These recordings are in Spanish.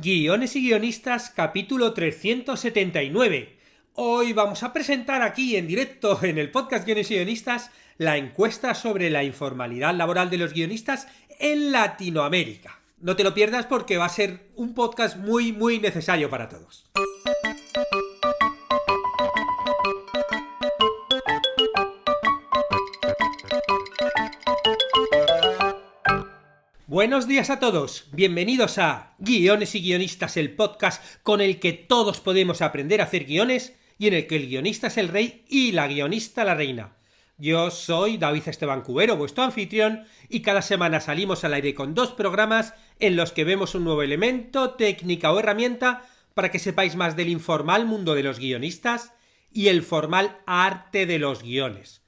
Guiones y guionistas, capítulo 379. Hoy vamos a presentar aquí en directo en el podcast Guiones y guionistas la encuesta sobre la informalidad laboral de los guionistas en Latinoamérica. No te lo pierdas porque va a ser un podcast muy necesario para todos. Buenos días a todos, bienvenidos a Guiones y Guionistas, el podcast con el que todos podemos aprender a hacer guiones y en el que el guionista es el rey y la guionista la reina. Yo soy David Esteban Cubero, vuestro anfitrión, y cada semana salimos al aire con 2 programas en los que vemos un nuevo elemento, técnica o herramienta para que sepáis más del informal mundo de los guionistas y el formal arte de los guiones.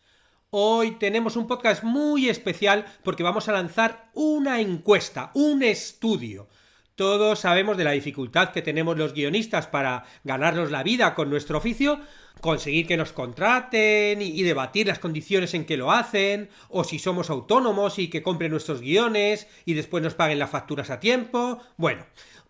Hoy tenemos un podcast muy especial porque vamos a lanzar una encuesta, un estudio. Todos sabemos de la dificultad que tenemos los guionistas para ganarnos la vida con nuestro oficio, conseguir que nos contraten y debatir las condiciones en que lo hacen, o si somos autónomos y que compren nuestros guiones y después nos paguen las facturas a tiempo. Bueno,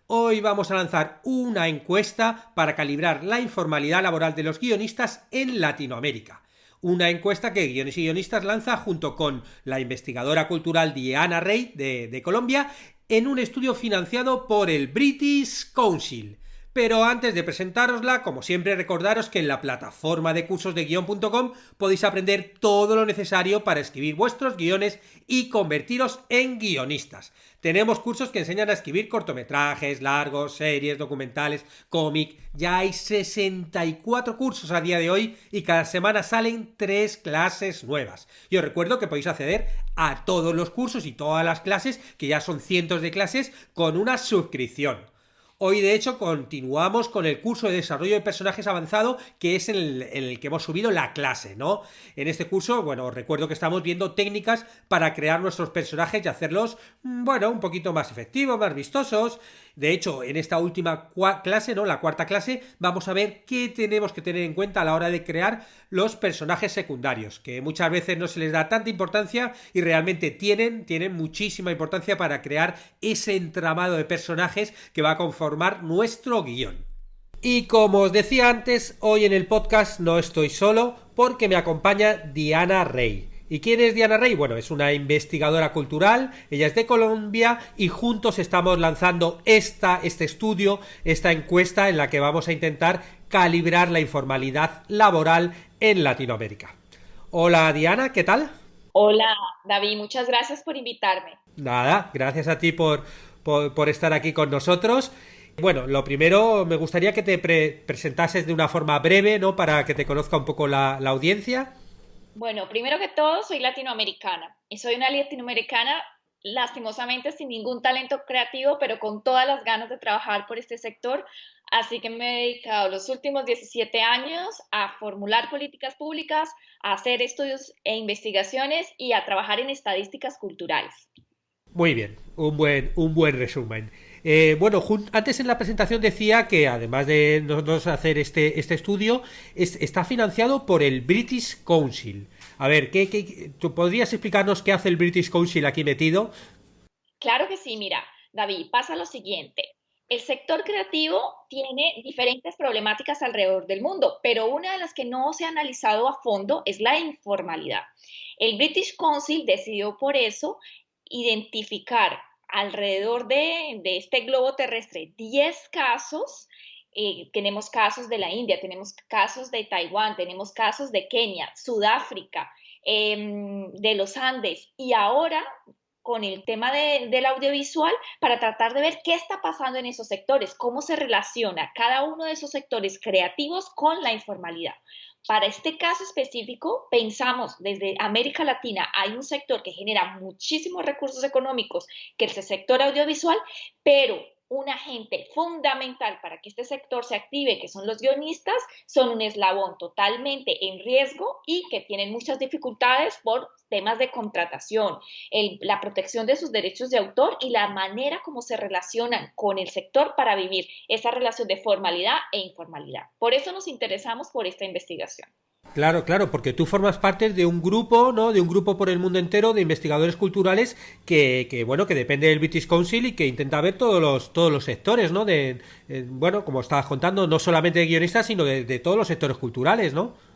hoy vamos a lanzar una encuesta para calibrar la informalidad laboral de los guionistas en Latinoamérica. Una encuesta que Guiones y Guionistas lanza junto con la investigadora cultural Diana Rey de Colombia en un estudio financiado por el British Council. Pero antes de presentárosla, como siempre, recordaros que en la plataforma de cursos de guion.com podéis aprender todo lo necesario para escribir vuestros guiones y convertiros en guionistas. Tenemos cursos que enseñan a escribir cortometrajes, largos, series, documentales, cómic. Ya hay 64 cursos a día de hoy y cada semana salen 3 clases nuevas. Y os recuerdo que podéis acceder a todos los cursos y todas las clases, que ya son cientos de clases, con una suscripción. Hoy, de hecho, continuamos con el curso de desarrollo de personajes avanzado, que es en el que hemos subido la clase, ¿no? En este curso, bueno, os recuerdo que estamos viendo técnicas para crear nuestros personajes y hacerlos, bueno, un poquito más efectivos, más vistosos. De hecho, en esta última clase, ¿no? La cuarta clase, vamos a ver qué tenemos que tener en cuenta a la hora de crear los personajes secundarios, que muchas veces no se les da tanta importancia y realmente tienen muchísima importancia para crear ese entramado de personajes que va a conformar nuestro guión. Y como os decía antes, hoy en el podcast no estoy solo porque me acompaña Diana Rey. ¿Y quién es Diana Rey? Bueno, es una investigadora cultural, ella es de Colombia y juntos estamos lanzando este estudio, esta encuesta en la que vamos a intentar calibrar la informalidad laboral en Latinoamérica. Hola Diana, ¿qué tal? Hola, David, muchas gracias por invitarme. Nada, gracias a ti por estar aquí con nosotros. Bueno, lo primero, me gustaría que te presentases de una forma breve, ¿no? Para que te conozca un poco la audiencia. Bueno, primero que todo, soy latinoamericana y soy una latinoamericana lastimosamente sin ningún talento creativo, pero con todas las ganas de trabajar por este sector. Así que me he dedicado los últimos 17 años a formular políticas públicas, a hacer estudios e investigaciones y a trabajar en estadísticas culturales. Muy bien, un buen resumen. Bueno, antes en la presentación decía que además de nosotros hacer este estudio, está financiado por el British Council. A ver, ¿tú podrías explicarnos qué hace el British Council aquí metido? Claro que sí, mira, David, pasa lo siguiente. El sector creativo tiene diferentes problemáticas alrededor del mundo, pero una de las que no se ha analizado a fondo es la informalidad. El British Council decidió por eso identificar alrededor de este globo terrestre 10 casos. Tenemos casos de la India, tenemos casos de Taiwán, tenemos casos de Kenia, Sudáfrica, de los Andes y ahora con el tema del audiovisual para tratar de ver qué está pasando en esos sectores, cómo se relaciona cada uno de esos sectores creativos con la informalidad. Para este caso específico, pensamos desde América Latina, hay un sector que genera muchísimos recursos económicos, que es el sector audiovisual, pero un agente fundamental para que este sector se active, que son los guionistas, son un eslabón totalmente en riesgo y que tienen muchas dificultades por temas de contratación, la protección de sus derechos de autor y la manera como se relacionan con el sector para vivir esa relación de formalidad e informalidad. Por eso nos interesamos por esta investigación. Claro, claro, porque tú formas parte de un grupo, ¿no? De un grupo por el mundo entero de investigadores culturales bueno, que depende del British Council y que intenta ver todos los sectores, ¿no? Bueno, como estabas contando, no solamente de guionistas, sino de todos los sectores culturales, ¿no?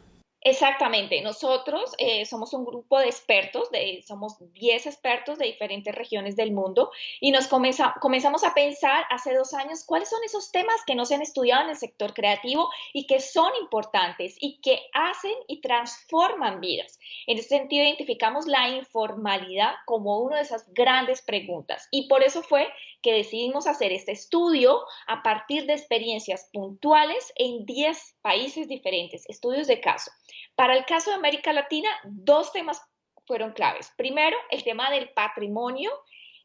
Exactamente, nosotros somos un grupo de expertos, somos 10 expertos de diferentes regiones del mundo y comenzamos a pensar hace 2 años cuáles son esos temas que no se han estudiado en el sector creativo y que son importantes y que hacen y transforman vidas. En ese sentido, identificamos la informalidad como una de esas grandes preguntas y por eso fue que decidimos hacer este estudio a partir de experiencias puntuales en 10 países diferentes, estudios de caso. Para el caso de América Latina, dos temas fueron claves. Primero, el tema del patrimonio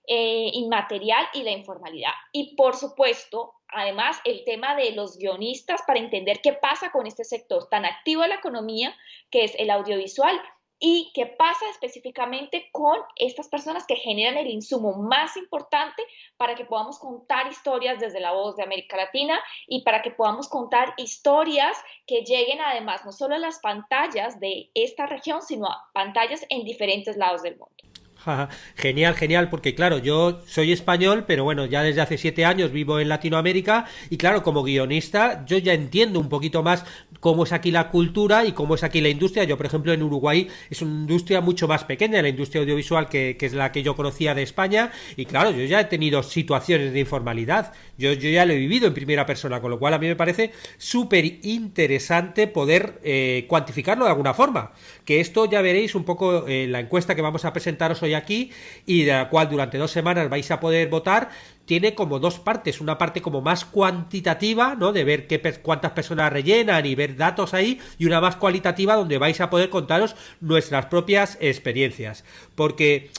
inmaterial y la informalidad. Y por supuesto, además, el tema de los guionistas para entender qué pasa con este sector tan activo de la economía, que es el audiovisual, y qué pasa específicamente con estas personas que generan el insumo más importante para que podamos contar historias desde la voz de América Latina y para que podamos contar historias que lleguen además no solo a las pantallas de esta región, sino a pantallas en diferentes lados del mundo. Ajá. Genial, genial, porque claro, yo soy español, pero bueno, ya desde hace 7 años vivo en Latinoamérica y claro, como guionista yo ya entiendo un poquito más cómo es aquí la cultura y cómo es aquí la industria. Yo, por ejemplo, en Uruguay es una industria mucho más pequeña, la industria audiovisual que es la que yo conocía de España y claro, yo ya he tenido situaciones de informalidad, yo ya lo he vivido en primera persona, con lo cual a mí me parece súper interesante poder cuantificarlo de alguna forma, que esto ya veréis un poco la encuesta que vamos a presentaros hoy aquí y de la cual durante 2 semanas vais a poder votar, tiene como dos partes, una parte como más cuantitativa, ¿no? De ver cuántas personas rellenan y ver datos ahí, y una más cualitativa donde vais a poder contaros nuestras propias experiencias. Porque,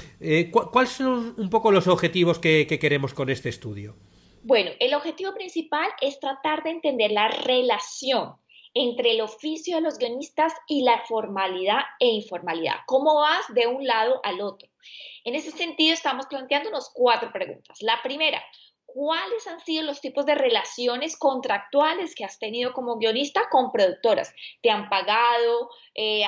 ¿cuáles son un poco los objetivos que queremos con este estudio? Bueno, el objetivo principal es tratar de entender la relación entre el oficio de los guionistas y la formalidad e informalidad. ¿Cómo vas de un lado al otro? En ese sentido, estamos planteándonos 4 preguntas. La primera, ¿cuáles han sido los tipos de relaciones contractuales que has tenido como guionista con productoras? ¿Te han pagado?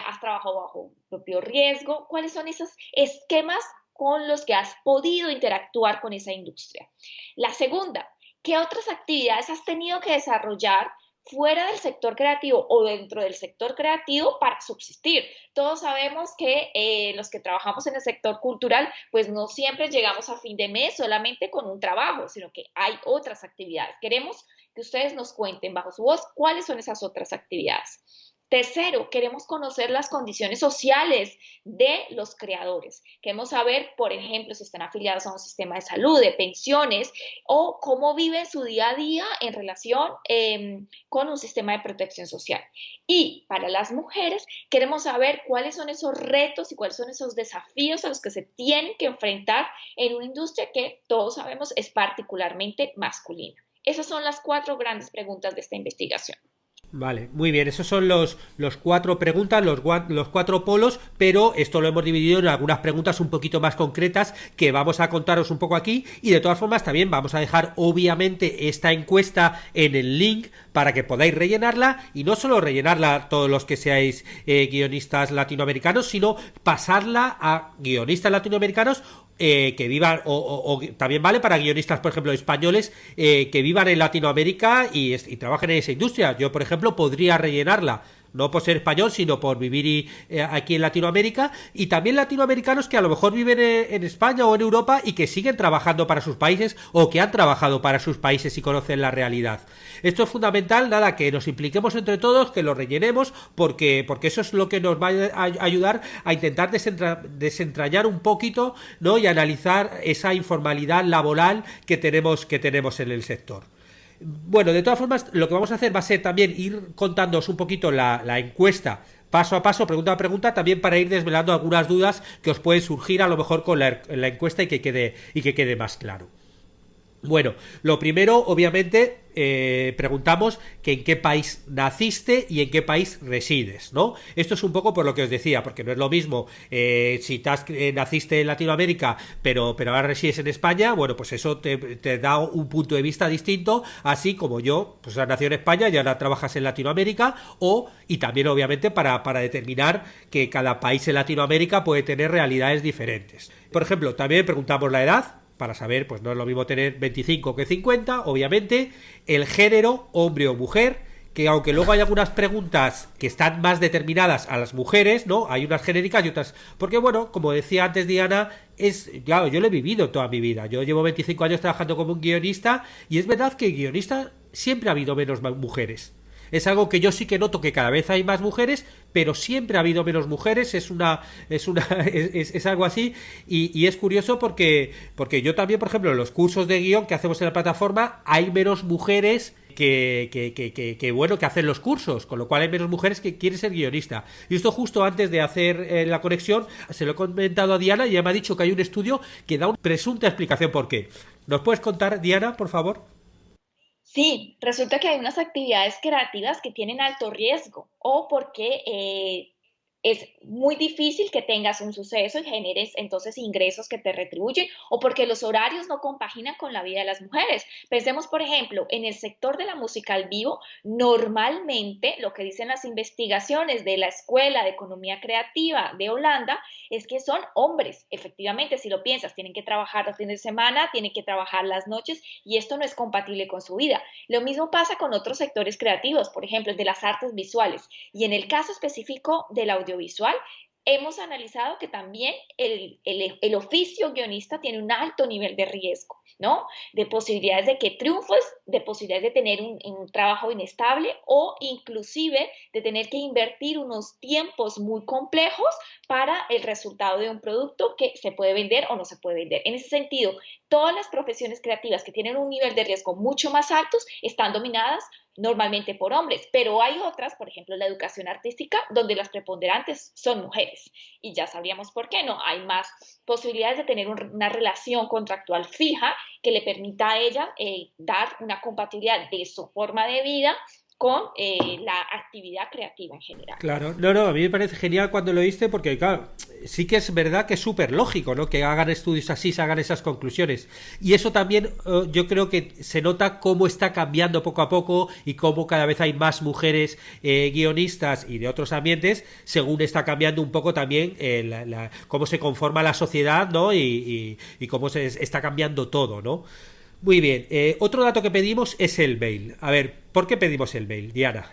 ¿Has trabajado bajo propio riesgo? ¿Cuáles son esos esquemas con los que has podido interactuar con esa industria? La segunda, ¿qué otras actividades has tenido que desarrollar fuera del sector creativo o dentro del sector creativo para subsistir? Todos sabemos que los que trabajamos en el sector cultural, pues no siempre llegamos a fin de mes solamente con un trabajo, sino que hay otras actividades. Queremos que ustedes nos cuenten bajo su voz cuáles son esas otras actividades. Tercero, queremos conocer las condiciones sociales de los creadores. Queremos saber, por ejemplo, si están afiliados a un sistema de salud, de pensiones, o cómo viven su día a día en relación con un sistema de protección social. Y para las mujeres, queremos saber cuáles son esos retos y cuáles son esos desafíos a los que se tienen que enfrentar en una industria que todos sabemos es particularmente masculina. Esas son las 4 grandes preguntas de esta investigación. Vale, muy bien, esos son los 4 preguntas, los 4 polos, pero esto lo hemos dividido en algunas preguntas un poquito más concretas que vamos a contaros un poco aquí y de todas formas también vamos a dejar obviamente esta encuesta en el link para que podáis rellenarla y no solo rellenarla todos los que seáis guionistas latinoamericanos, sino pasarla a guionistas latinoamericanos que vivan o también vale para guionistas por ejemplo españoles que vivan en Latinoamérica y trabajen en esa industria. Yo por ejemplo podría rellenarla no por ser español, sino por vivir aquí en Latinoamérica, y también latinoamericanos que a lo mejor viven en España o en Europa y que siguen trabajando para sus países o que han trabajado para sus países y conocen la realidad. Esto es fundamental, nada, que nos impliquemos entre todos, que lo rellenemos, porque eso es lo que nos va a ayudar a intentar desentrañar un poquito, ¿no? Y analizar esa informalidad laboral que tenemos en el sector. Bueno, de todas formas, lo que vamos a hacer va a ser también ir contándoos un poquito la encuesta paso a paso, pregunta a pregunta, también para ir desvelando algunas dudas que os pueden surgir a lo mejor con la encuesta y que quede más claro. Bueno, lo primero, obviamente, preguntamos que en qué país naciste y en qué país resides, ¿no? Esto es un poco por lo que os decía, porque no es lo mismo si naciste en Latinoamérica, pero ahora resides en España, bueno, pues eso te da un punto de vista distinto, así como yo, pues has nacido en España y ahora trabajas en Latinoamérica, y también, obviamente, para determinar que cada país en Latinoamérica puede tener realidades diferentes. Por ejemplo, también preguntamos la edad, para saber, pues no es lo mismo tener 25 que 50, obviamente, el género, hombre o mujer, que aunque luego hay algunas preguntas que están más determinadas a las mujeres, ¿no? Hay unas genéricas y otras, porque bueno, como decía antes Diana, claro, yo lo he vivido toda mi vida, yo llevo 25 años trabajando como un guionista y es verdad que guionista siempre ha habido menos mujeres. Es algo que yo sí que noto que cada vez hay más mujeres, pero siempre ha habido menos mujeres, es algo así, y es curioso porque yo también, por ejemplo, en los cursos de guión que hacemos en la plataforma, hay menos mujeres que hacen los cursos, con lo cual hay menos mujeres que quieren ser guionista. Y esto justo antes de hacer la conexión, se lo he comentado a Diana y ella me ha dicho que hay un estudio que da una presunta explicación por qué. ¿Nos puedes contar, Diana, por favor? Sí, resulta que hay unas actividades creativas que tienen alto riesgo o porque es muy difícil que tengas un suceso y generes entonces ingresos que te retribuyen o porque los horarios no compaginan con la vida de las mujeres. Pensemos, por ejemplo, en el sector de la música al vivo, normalmente lo que dicen las investigaciones de la Escuela de Economía Creativa de Holanda es que son hombres. Efectivamente, si lo piensas, tienen que trabajar los fines de semana, tienen que trabajar las noches y esto no es compatible con su vida. Lo mismo pasa con otros sectores creativos, por ejemplo, el de las artes visuales. Y en el caso específico del audiovisual, hemos analizado que también el oficio guionista tiene un alto nivel de riesgo, ¿no? De posibilidades de que triunfes, de posibilidades de tener un trabajo inestable o inclusive de tener que invertir unos tiempos muy complejos para el resultado de un producto que se puede vender o no se puede vender. En ese sentido, todas las profesiones creativas que tienen un nivel de riesgo mucho más altos están dominadas normalmente por hombres, pero hay otras, por ejemplo, la educación artística, donde las preponderantes son mujeres. Y ya sabríamos por qué no. Hay más posibilidades de tener una relación contractual fija que le permita a ella dar una compatibilidad de su forma de vida con la actividad creativa en general. Claro, no, a mí me parece genial cuando lo oíste porque, claro, sí que es verdad que es súper lógico, ¿no? Que hagan estudios así, se hagan esas conclusiones. Y eso también yo creo que se nota cómo está cambiando poco a poco y cómo cada vez hay más mujeres guionistas y de otros ambientes, según está cambiando un poco también cómo se conforma la sociedad, ¿no? Y cómo se está cambiando todo, ¿no? Muy bien, otro dato que pedimos es el mail. A ver, ¿por qué pedimos el mail, Diana?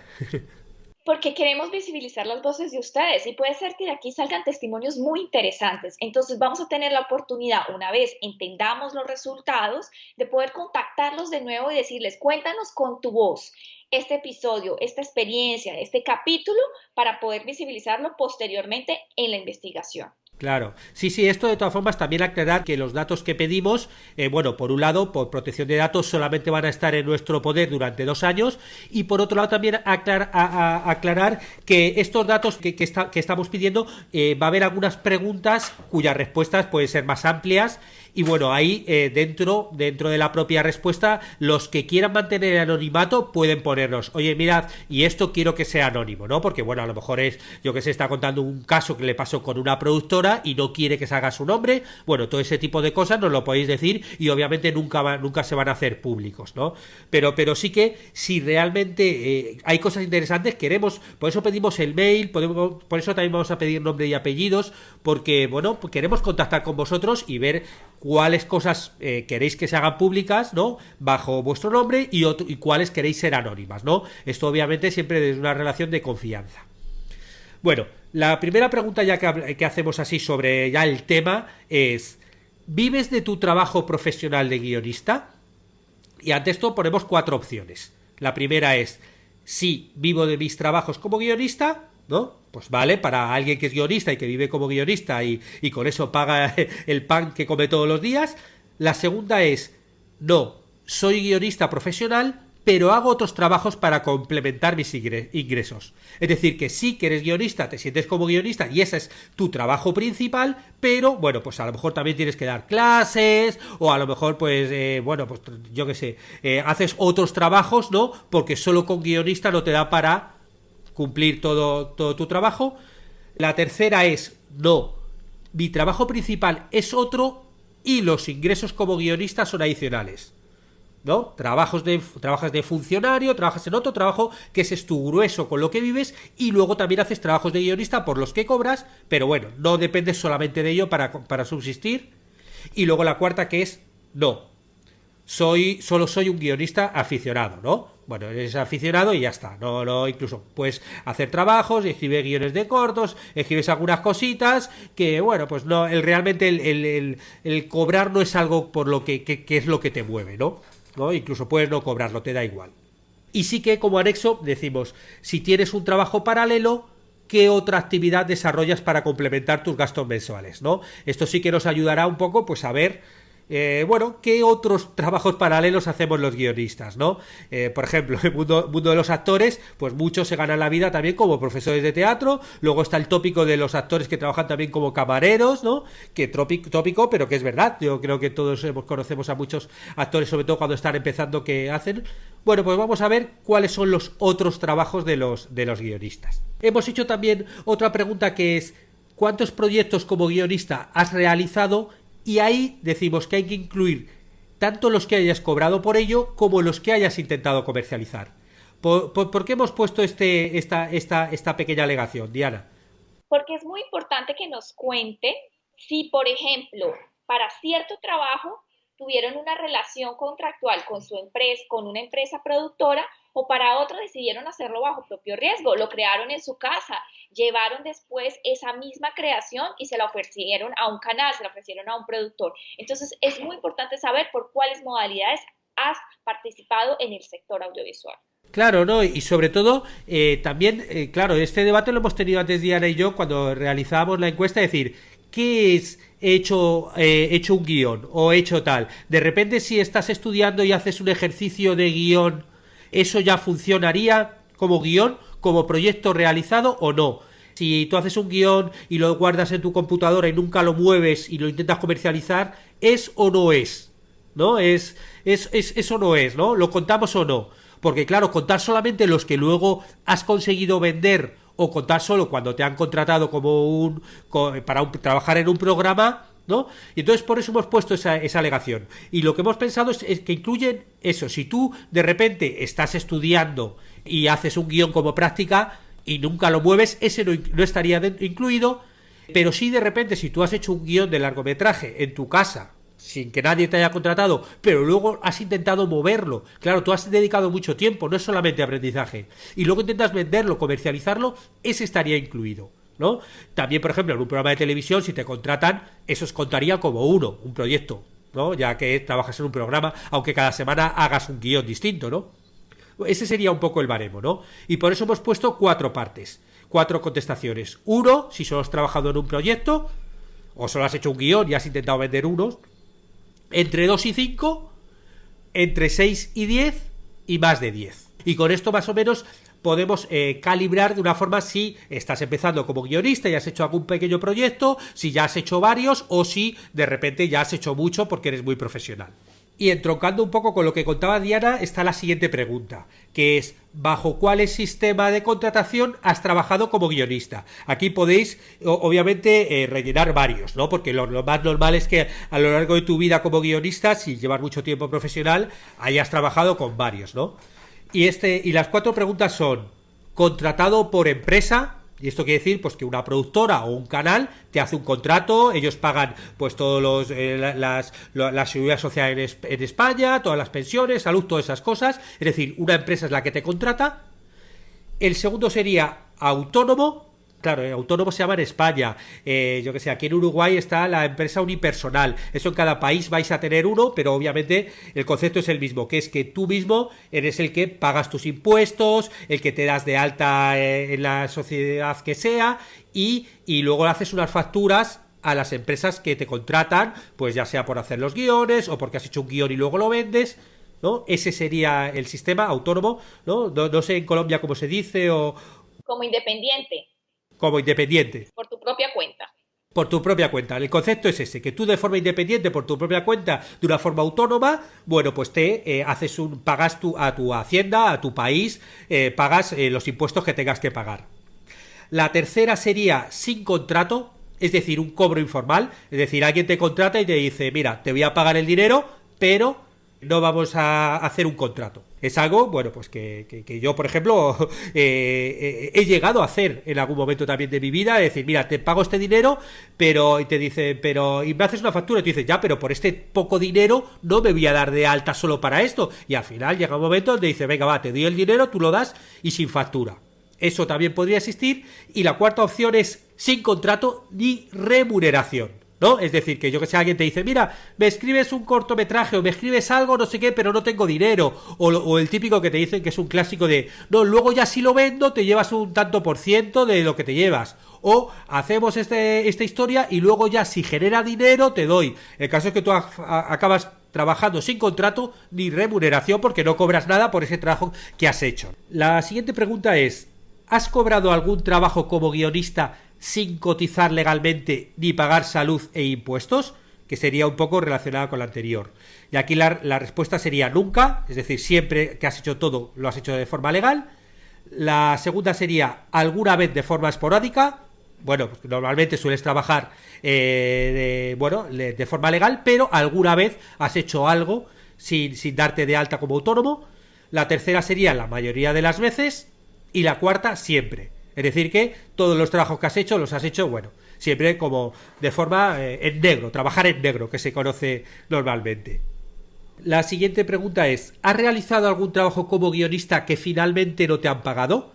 Porque queremos visibilizar las voces de ustedes y puede ser que de aquí salgan testimonios muy interesantes. Entonces vamos a tener la oportunidad, una vez entendamos los resultados, de poder contactarlos de nuevo y decirles, cuéntanos con tu voz este episodio, esta experiencia, este capítulo, para poder visibilizarlo posteriormente en la investigación. Claro, sí, esto de todas formas también aclarar que los datos que pedimos, bueno, por un lado, por protección de datos solamente van a estar en nuestro poder durante 2 años y por otro lado también aclarar que estos datos que estamos pidiendo va a haber algunas preguntas cuyas respuestas pueden ser más amplias y bueno, ahí dentro de la propia respuesta los que quieran mantener el anonimato pueden ponernos, oye mirad, y esto quiero que sea anónimo, ¿no? Porque bueno, a lo mejor yo que sé, está contando un caso que le pasó con una productora y no quiere que salga su nombre, bueno, todo ese tipo de cosas nos lo podéis decir y obviamente nunca se van a hacer públicos, ¿no? Pero sí que si realmente hay cosas interesantes queremos, por eso pedimos el mail, por eso también vamos a pedir nombre y apellidos, porque bueno, pues queremos contactar con vosotros y ver cuáles cosas queréis que se hagan públicas, ¿no? Bajo vuestro nombre y cuáles queréis ser anónimas, ¿no? Esto obviamente siempre desde una relación de confianza. Bueno, la primera pregunta ya que hacemos así sobre ya el tema es, ¿vives de tu trabajo profesional de guionista? Y ante esto ponemos 4 opciones. La primera es, sí, vivo de mis trabajos como guionista, ¿no? Pues vale, para alguien que es guionista y que vive como guionista y con eso paga el pan que come todos los días. La segunda es, no, soy guionista profesional, pero hago otros trabajos para complementar mis ingresos. Es decir, que sí que eres guionista, te sientes como guionista y ese es tu trabajo principal, pero bueno, pues a lo mejor también tienes que dar clases o a lo mejor pues, bueno, pues yo qué sé, haces otros trabajos, ¿no? Porque solo con guionista no te da para cumplir todo tu trabajo. La tercera es, no, mi trabajo principal es otro y los ingresos como guionista son adicionales, ¿no? Trabajas de funcionario, trabajas en otro trabajo que ese es tu grueso con lo que vives y luego también haces trabajos de guionista por los que cobras, pero bueno, no dependes solamente de ello para subsistir. Y luego la cuarta que es, no, solo soy un guionista aficionado, ¿no? Bueno, eres aficionado y ya está. No, incluso puedes hacer trabajos, escribir guiones de cortos, escribes algunas cositas que, bueno, pues no, realmente el cobrar no es algo por lo que es lo que te mueve, ¿no? Incluso puedes no cobrarlo, te da igual. Y sí que como anexo decimos, si tienes un trabajo paralelo, ¿qué otra actividad desarrollas para complementar tus gastos mensuales, ¿no? Esto sí que nos ayudará un poco pues a ver bueno, ¿qué otros trabajos paralelos hacemos los guionistas, ¿no? Por ejemplo, en el mundo de los actores, pues muchos se ganan la vida también como profesores de teatro. Luego está el tópico de los actores que trabajan también como camareros, ¿no? Que tópico, pero que es verdad. Yo creo que todos conocemos a muchos actores, sobre todo cuando están empezando, que hacen. Bueno, pues vamos a ver cuáles son los otros trabajos de los guionistas. Hemos hecho también otra pregunta que es, ¿cuántos proyectos como guionista has realizado? Y ahí decimos que hay que incluir tanto los que hayas cobrado por ello como los que hayas intentado comercializar. ¿Por qué hemos puesto esta pequeña alegación, Diana? Porque es muy importante que nos cuente si, por ejemplo, para cierto trabajo tuvieron una relación contractual con su empresa, con una empresa productora, o para otro decidieron hacerlo bajo propio riesgo, lo crearon en su casa, llevaron después esa misma creación y se la ofrecieron a un canal, se la ofrecieron a un productor. Entonces es muy importante saber por cuáles modalidades has participado en el sector audiovisual. Claro, ¿no? Y sobre todo, también, claro, este debate lo hemos tenido antes Diana y yo cuando realizábamos la encuesta, es decir, ¿qué es hecho un guión o hecho tal? De repente, si estás estudiando y haces un ejercicio de guión, ¿eso ya funcionaría como guión, como proyecto realizado o no? Si tú haces un guión y lo guardas en tu computadora y nunca lo mueves y lo intentas comercializar, ¿es o no es? ¿No? Eso no es, ¿no? ¿Lo contamos o no? Porque claro, contar solamente los que luego has conseguido vender o contar solo cuando te han contratado para trabajar en un programa, ¿no? Y entonces por eso hemos puesto esa alegación. Y lo que hemos pensado es que incluyen eso. Si tú de repente estás estudiando y haces un guión como práctica y nunca lo mueves, ese no estaría incluido. Pero sí, de repente, si tú has hecho un guión de largometraje en tu casa sin que nadie te haya contratado, pero luego has intentado moverlo, claro, tú has dedicado mucho tiempo, no es solamente aprendizaje, y luego intentas venderlo, comercializarlo, ese estaría incluido, ¿no? También, por ejemplo, en un programa de televisión, si te contratan, eso os contaría como un proyecto, ¿no? Ya que trabajas en un programa, aunque cada semana hagas un guión distinto, ¿no? Ese sería un poco el baremo, ¿no? Y por eso hemos puesto 4 partes, 4 contestaciones. 1, si solo has trabajado en un proyecto, o solo has hecho un guión y has intentado vender unos. Entre 2 y 5, entre 6 y 10 y más de 10. Y con esto más o menos podemos calibrar de una forma si estás empezando como guionista y has hecho algún pequeño proyecto, si ya has hecho varios o si de repente ya has hecho mucho porque eres muy profesional. Y entroncando un poco con lo que contaba Diana, está la siguiente pregunta, que es, ¿bajo cuál sistema de contratación has trabajado como guionista? Aquí podéis, obviamente, rellenar varios, ¿no? Porque lo más normal es que a lo largo de tu vida como guionista, si llevas mucho tiempo profesional, hayas trabajado con varios, ¿no? Y las 4 preguntas son, ¿contratado por empresa? Y esto quiere decir pues que una productora o un canal te hace un contrato, ellos pagan pues todos la seguridad social en España, todas las pensiones, salud, todas esas cosas. Es decir, una empresa es la que te contrata. El segundo sería autónomo. Claro, autónomo se llama en España. Yo que sé, aquí en Uruguay está la empresa unipersonal. Eso en cada país vais a tener uno, pero obviamente el concepto es el mismo, que es que tú mismo eres el que pagas tus impuestos, el que te das de alta en la sociedad que sea y luego haces unas facturas a las empresas que te contratan, pues ya sea por hacer los guiones o porque has hecho un guión y luego lo vendes. ¿no? Ese sería el sistema autónomo, ¿no? No sé en Colombia cómo se dice o Como independiente, como independiente. por tu propia cuenta. Por tu propia cuenta. El concepto es ese, que tú de forma independiente, por tu propia cuenta, de una forma autónoma, bueno, pues te pagas a tu hacienda, a tu país, pagas los impuestos que tengas que pagar. La tercera sería sin contrato, es decir, un cobro informal, es decir, alguien te contrata y te dice, mira, te voy a pagar el dinero, pero no vamos a hacer un contrato. Es algo, bueno, pues que yo, por ejemplo, he llegado a hacer en algún momento también de mi vida, es decir, mira, te pago este dinero, pero, y te dice, pero, y me haces una factura, y tú dices, ya, pero por este poco dinero no me voy a dar de alta solo para esto. Y al final llega un momento donde dice, venga, va, te doy el dinero, tú lo das y sin factura. Eso también podría existir. Y la cuarta opción es sin contrato ni remuneración, ¿no? Es decir, que yo que sé, alguien te dice, mira, me escribes un cortometraje o me escribes algo, no sé qué, pero no tengo dinero. O el típico que te dicen que es un clásico de, no, luego ya si lo vendo te llevas un tanto por ciento de lo que te llevas. O hacemos esta historia y luego ya si genera dinero te doy. El caso es que tú acabas trabajando sin contrato ni remuneración porque no cobras nada por ese trabajo que has hecho. La siguiente pregunta es, ¿has cobrado algún trabajo como guionista sin cotizar legalmente ni pagar salud e impuestos? Que sería un poco relacionada con la anterior. Y aquí la respuesta sería nunca, es decir, siempre que has hecho todo lo has hecho de forma legal. La segunda sería alguna vez de forma esporádica. Bueno, pues normalmente sueles trabajar de forma legal, pero alguna vez has hecho algo sin darte de alta como autónomo. La tercera sería la mayoría de las veces. Y la cuarta, siempre. Es decir, que todos los trabajos que has hecho, los has hecho, bueno, siempre como de forma en negro, trabajar en negro, que se conoce normalmente. La siguiente pregunta es, ¿has realizado algún trabajo como guionista que finalmente no te han pagado?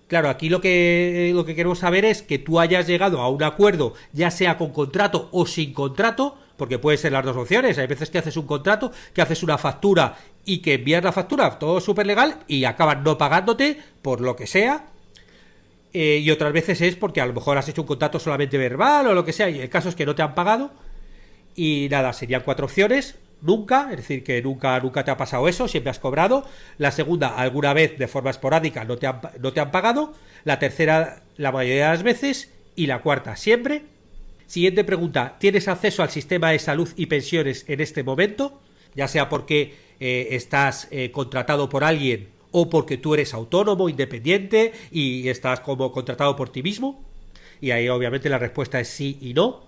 Claro, aquí lo que queremos saber es que tú hayas llegado a un acuerdo, ya sea con contrato o sin contrato, porque puede ser las dos opciones. Hay veces que haces un contrato, que haces una factura y que envías la factura, todo súper legal, y acaban no pagándote por lo que sea. Y otras veces es porque a lo mejor has hecho un contrato solamente verbal o lo que sea, y el caso es que no te han pagado. Y nada, serían cuatro opciones. Nunca, es decir, que nunca te ha pasado eso, siempre has cobrado. La segunda, alguna vez de forma esporádica no te han pagado. La tercera, la mayoría de las veces. Y la cuarta, siempre. Siguiente pregunta, ¿tienes acceso al sistema de salud y pensiones en este momento? Ya sea porque estás contratado por alguien o porque tú eres autónomo, independiente y estás como contratado por ti mismo. Y ahí obviamente la respuesta es sí y no.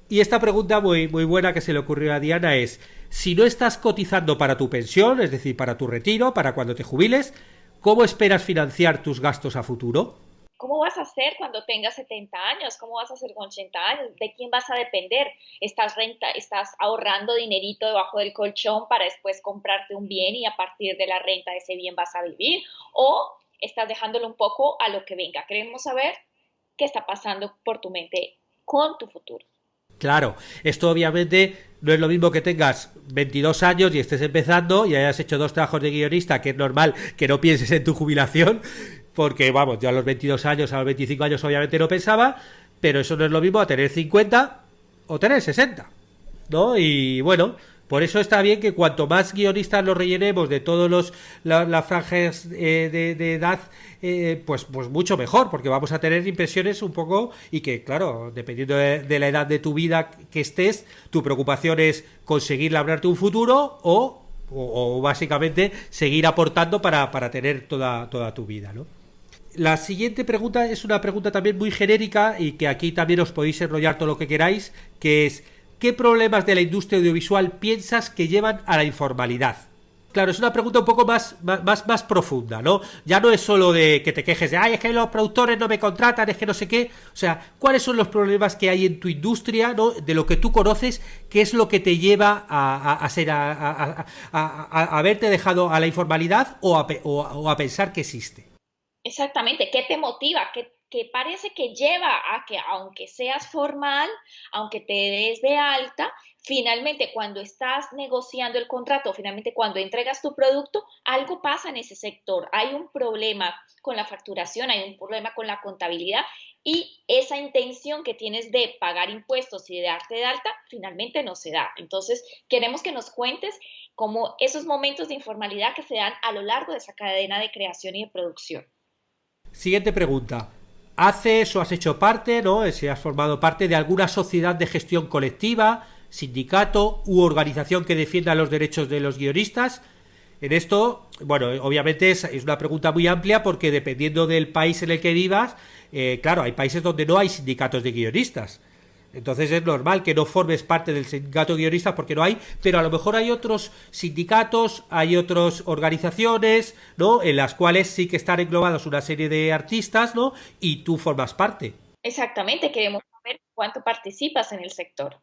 Y esta pregunta muy, muy buena que se le ocurrió a Diana es, si no estás cotizando para tu pensión, es decir, para tu retiro, para cuando te jubiles, ¿cómo esperas financiar tus gastos a futuro? ¿Cómo vas a hacer cuando tengas 70 años? ¿Cómo vas a hacer con 80 años? ¿De quién vas a depender? ¿Estás ahorrando dinerito debajo del colchón para después comprarte un bien y a partir de la renta de ese bien vas a vivir? ¿O estás dejándolo un poco a lo que venga? Queremos saber qué está pasando por tu mente con tu futuro. Claro, esto obviamente no es lo mismo que tengas 22 años y estés empezando y hayas hecho dos trabajos de guionista, que es normal que no pienses en tu jubilación, porque vamos, yo a los 22 años, a los 25 años obviamente no pensaba, pero eso no es lo mismo a tener 50 o tener 60, ¿no? Y bueno, por eso está bien que cuanto más guionistas nos rellenemos de todos las franjas de edad, pues mucho mejor, porque vamos a tener impresiones un poco y que, claro, dependiendo de la edad de tu vida que estés, tu preocupación es conseguir labrarte un futuro o básicamente seguir aportando para tener toda tu vida, ¿no? La siguiente pregunta es una pregunta también muy genérica y que aquí también os podéis enrollar todo lo que queráis, que es ¿qué problemas de la industria audiovisual piensas que llevan a la informalidad? Claro, es una pregunta un poco más profunda, ¿no? Ya no es solo de que te quejes de, ay, es que los productores no me contratan, es que no sé qué. O sea, ¿cuáles son los problemas que hay en tu industria, ¿no? De lo que tú conoces, qué es lo que te lleva a haberte dejado a la informalidad o a pensar que existe? Exactamente, ¿qué te motiva? ¿Qué parece que lleva a que aunque seas formal, aunque te des de alta, finalmente cuando estás negociando el contrato, finalmente cuando entregas tu producto, algo pasa en ese sector? Hay un problema con la facturación, hay un problema con la contabilidad y esa intención que tienes de pagar impuestos y de darte de alta finalmente no se da. Entonces, queremos que nos cuentes cómo esos momentos de informalidad que se dan a lo largo de esa cadena de creación y de producción. Siguiente pregunta. ¿Haces o has hecho parte, ¿no? Si has formado parte de alguna sociedad de gestión colectiva, sindicato u organización que defienda los derechos de los guionistas? En esto, bueno, obviamente es una pregunta muy amplia porque dependiendo del país en el que vivas, claro, hay países donde no hay sindicatos de guionistas. Entonces es normal que no formes parte del sindicato de guionistas porque no hay, pero a lo mejor hay otros sindicatos, hay otras organizaciones, ¿no? En las cuales sí que están englobados una serie de artistas, ¿no? Y tú formas parte. Exactamente, queremos saber cuánto participas en el sector.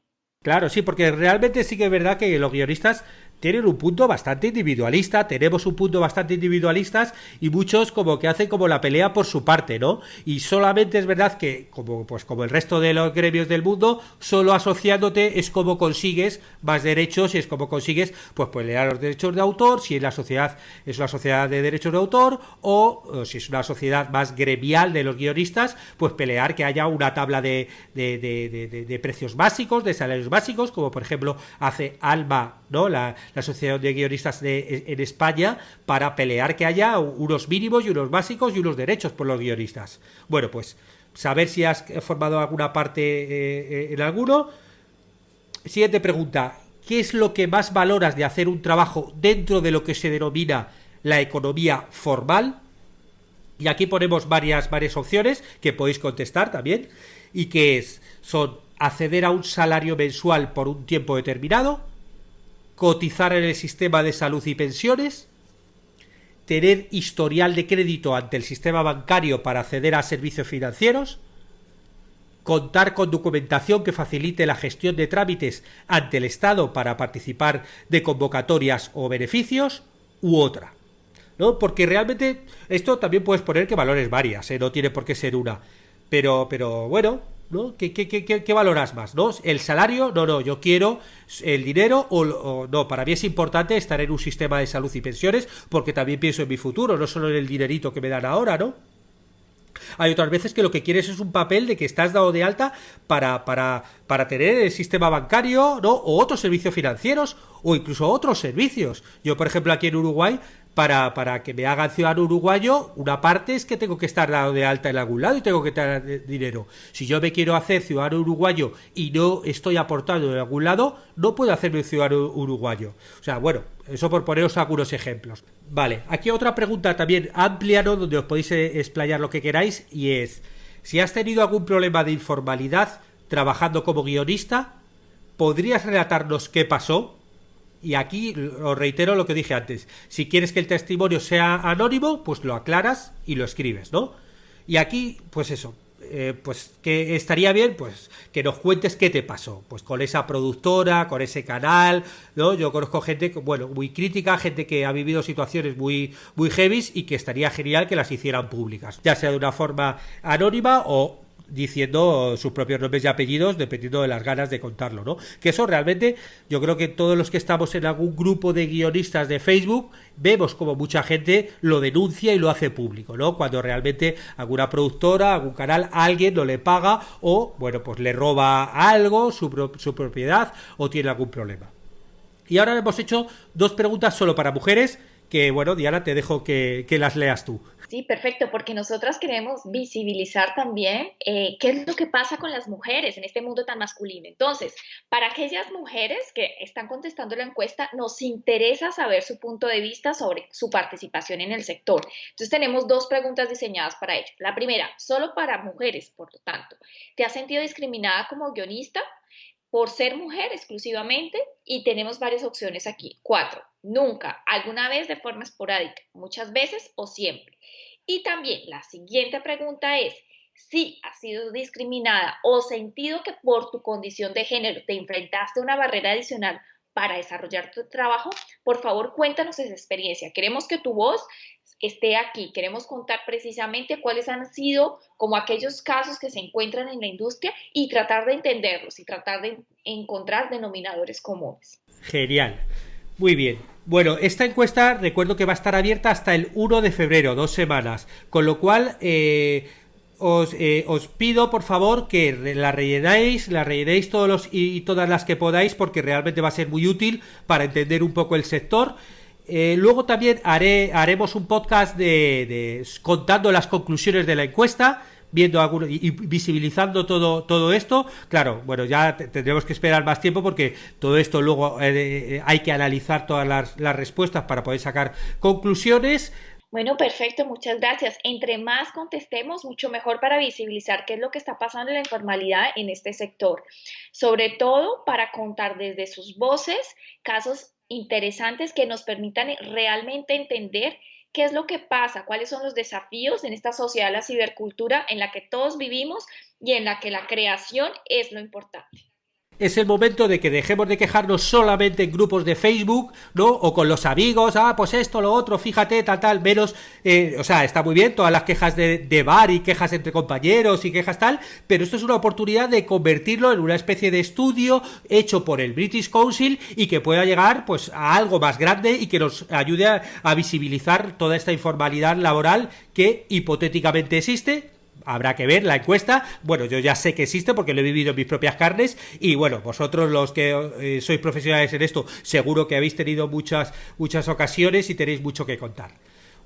Claro, sí, porque realmente sí que es verdad que los guionistas tienen un punto bastante individualista, tenemos un punto bastante individualistas y muchos como que hacen como la pelea por su parte, ¿no? Y solamente es verdad que como el resto de los gremios del mundo, solo asociándote es como consigues más derechos y es como consigues pues pelear los derechos de autor, si la sociedad es una sociedad de derechos de autor o si es una sociedad más gremial de los guionistas, pues pelear que haya una tabla de precios básicos, de salarios básicos, como por ejemplo hace ALBA, ¿no? La Asociación de Guionistas en España, para pelear que haya unos mínimos y unos básicos y unos derechos por los guionistas. Bueno, pues saber si has formado alguna parte en alguno. Siguiente pregunta. ¿Qué es lo que más valoras de hacer un trabajo dentro de lo que se denomina la economía formal? Y aquí ponemos varias opciones que podéis contestar también. Y que son acceder a un salario mensual por un tiempo determinado, cotizar en el sistema de salud y pensiones, tener historial de crédito ante el sistema bancario para acceder a servicios financieros, contar con documentación que facilite la gestión de trámites ante el Estado para participar de convocatorias o beneficios, u otra, ¿no? Porque realmente esto también puedes poner que valores varias, no tiene por qué ser una, pero bueno, ¿no? ¿Qué valoras más? ¿No? ¿El salario? No, yo quiero el dinero o no, para mí es importante estar en un sistema de salud y pensiones porque también pienso en mi futuro, no solo en el dinerito que me dan ahora, ¿no? Hay otras veces que lo que quieres es un papel de que estás dado de alta para tener el sistema bancario, ¿no? O otros servicios financieros o incluso otros servicios. Yo, por ejemplo, aquí en Uruguay, para que me hagan ciudadano uruguayo, una parte es que tengo que estar dado de alta en algún lado y tengo que tener dinero. Si yo me quiero hacer ciudadano uruguayo y no estoy aportando en algún lado, no puedo hacerme ciudadano uruguayo. O sea, bueno, eso por poneros algunos ejemplos. Vale, aquí otra pregunta también amplia, ¿no? Donde os podéis explayar lo que queráis, y es: si has tenido algún problema de informalidad trabajando como guionista, ¿podrías relatarnos qué pasó? Y aquí os reitero lo que dije antes. Si quieres que el testimonio sea anónimo, pues lo aclaras y lo escribes, ¿no? Y aquí, pues eso, pues que estaría bien, pues que nos cuentes qué te pasó, pues con esa productora, con ese canal, ¿no? Yo conozco gente, bueno, muy crítica, gente que ha vivido situaciones muy heavies y que estaría genial que las hicieran públicas, ya sea de una forma anónima o diciendo sus propios nombres y apellidos dependiendo de las ganas de contarlo, ¿no? Que eso realmente, yo creo que todos los que estamos en algún grupo de guionistas de Facebook vemos como mucha gente lo denuncia y lo hace público, ¿no? Cuando realmente alguna productora, algún canal, alguien no le paga o, bueno, pues le roba algo, su propiedad, o tiene algún problema. Y ahora hemos hecho dos preguntas solo para mujeres que, bueno, Diana, te dejo que las leas tú. Sí, perfecto, porque nosotras queremos visibilizar también qué es lo que pasa con las mujeres en este mundo tan masculino. Entonces, para aquellas mujeres que están contestando la encuesta, nos interesa saber su punto de vista sobre su participación en el sector. Entonces, tenemos dos preguntas diseñadas para ello. La primera, solo para mujeres, por lo tanto, ¿te has sentido discriminada como guionista por ser mujer exclusivamente? Y tenemos varias opciones aquí. 4, nunca, alguna vez de forma esporádica, muchas veces o siempre. Y también la siguiente pregunta es: si has sido discriminada o sentido que por tu condición de género te enfrentaste a una barrera adicional para desarrollar tu trabajo, por favor cuéntanos esa experiencia. Queremos que tu voz esté aquí, queremos contar precisamente cuáles han sido como aquellos casos que se encuentran en la industria y tratar de entenderlos y tratar de encontrar denominadores comunes. Genial. Muy bien. Bueno, esta encuesta recuerdo que va a estar abierta hasta el 1 de febrero, 2 semanas. Con lo cual, os pido por favor que la rellenéis todas las que podáis, porque realmente va a ser muy útil para entender un poco el sector. Luego también haremos un podcast contando las conclusiones de la encuesta, viendo algunos y visibilizando todo esto. Claro, bueno, ya tendremos que esperar más tiempo porque todo esto luego hay que analizar todas las respuestas para poder sacar conclusiones. Bueno, perfecto, muchas gracias. Entre más contestemos, mucho mejor para visibilizar qué es lo que está pasando en la informalidad en este sector. Sobre todo para contar desde sus voces casos interesantes que nos permitan realmente entender qué es lo que pasa, cuáles son los desafíos en esta sociedad de la cibercultura en la que todos vivimos y en la que la creación es lo importante. Es el momento de que dejemos de quejarnos solamente en grupos de Facebook, ¿no? O con los amigos, pues esto, lo otro, fíjate, tal, menos, o sea, está muy bien todas las quejas de bar y quejas entre compañeros y quejas tal, pero esto es una oportunidad de convertirlo en una especie de estudio hecho por el British Council y que pueda llegar, pues, a algo más grande y que nos ayude a visibilizar toda esta informalidad laboral que hipotéticamente existe. Habrá que ver la encuesta. Bueno, yo ya sé que existe porque lo he vivido en mis propias carnes. Y bueno, vosotros los que sois profesionales en esto, seguro que habéis tenido muchas ocasiones y tenéis mucho que contar.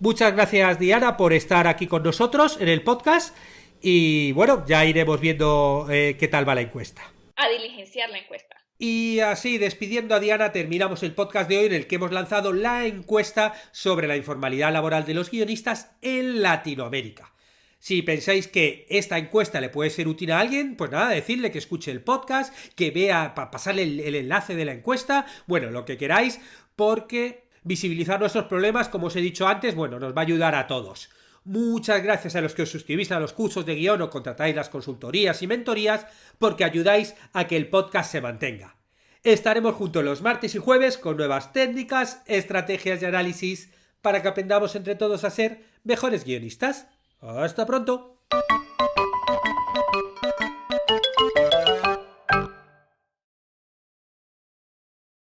Muchas gracias, Diana, por estar aquí con nosotros en el podcast. Y bueno, ya iremos viendo qué tal va la encuesta. A diligenciar la encuesta. Y así, despidiendo a Diana, terminamos el podcast de hoy en el que hemos lanzado la encuesta sobre la informalidad laboral de los guionistas en Latinoamérica. Si pensáis que esta encuesta le puede ser útil a alguien, pues nada, decirle que escuche el podcast, que vea, pasarle el enlace de la encuesta, bueno, lo que queráis, porque visibilizar nuestros problemas, como os he dicho antes, bueno, nos va a ayudar a todos. Muchas gracias a los que os suscribís a los cursos de guión o contratáis las consultorías y mentorías, porque ayudáis a que el podcast se mantenga. Estaremos juntos los martes y jueves con nuevas técnicas, estrategias y análisis para que aprendamos entre todos a ser mejores guionistas. ¡Hasta pronto!